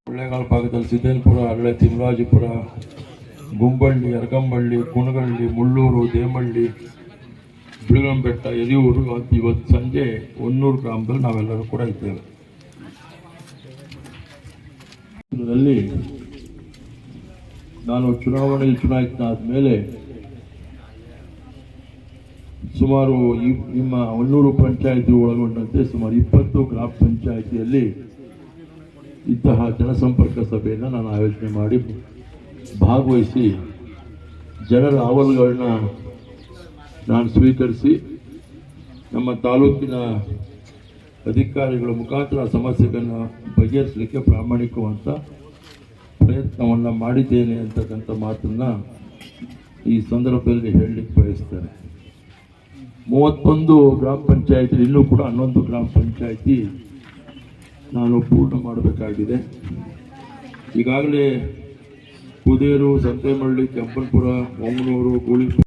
ಕೊಳ್ಳೇಗಾಲ ಭಾಗದಲ್ಲಿ ಸಿದ್ದೇನಪುರ, ಹಳ್ಳೆ ತಿಮ್ಮರಾಜಪುರ, ಗುಂಬಳ್ಳಿ, ಅರಗಂಬಳ್ಳಿ, ಕುಣಗಳ್ಳಿ, ಮುಳ್ಳೂರು, ದೇಮಳ್ಳಿ, ಬಿಳಗಂಬೆಟ್ಟ, ಯರಿಯೂರು, ಇವತ್ತು ಸಂಜೆ 100 ಗ್ರಾಮದಲ್ಲಿ ನಾವೆಲ್ಲರೂ ಕೂಡ ಇದ್ದೇವೆ. ಇದರಲ್ಲಿ ನಾನು ಚುನಾವಣೆಯಲ್ಲಿ ಚುನಾಯಿತನಾದ ಮೇಲೆ ಸುಮಾರು ನಿಮ್ಮ 100 ಪಂಚಾಯಿತಿ ಒಳಗೊಂಡಂತೆ ಸುಮಾರು 20 ಗ್ರಾಮ ಪಂಚಾಯಿತಿಯಲ್ಲಿ ಇಂತಹ ಜನಸಂಪರ್ಕ ಸಭೆಯನ್ನು ನಾನು ಆಯೋಜನೆ ಮಾಡಿ ಭಾಗವಹಿಸಿ ಜನರ ಅಹವಾಲುಗಳನ್ನ ನಾನು ಸ್ವೀಕರಿಸಿ ನಮ್ಮ ತಾಲೂಕಿನ ಅಧಿಕಾರಿಗಳ ಮುಖಾಂತರ ಸಮಸ್ಯೆಗಳನ್ನು ಬಗೆಹರಿಸಲಿಕ್ಕೆ ಪ್ರಾಮಾಣಿಕವಂತ ಪ್ರಯತ್ನವನ್ನು ಮಾಡಿದ್ದೇನೆ ಅಂತಕ್ಕಂಥ ಮಾತನ್ನು ಈ ಸಂದರ್ಭದಲ್ಲಿ ಹೇಳಲಿಕ್ಕೆ ಬಯಸ್ತೇನೆ. 31 ಗ್ರಾಮ ಪಂಚಾಯಿತಿ, ಇನ್ನೂ ಕೂಡ 11 ಗ್ರಾಮ ಪಂಚಾಯಿತಿ ನಾನು ಪೂರ್ಣ ಮಾಡಬೇಕಾಗಿದೆ. ಈಗಾಗಲೇ ಕುದೇರು, ಸಂತೇಮಳ್ಳಿ, ಕೆಂಪನಪುರ, ಮೊಂಗನೂರು, ಗೂಳಿ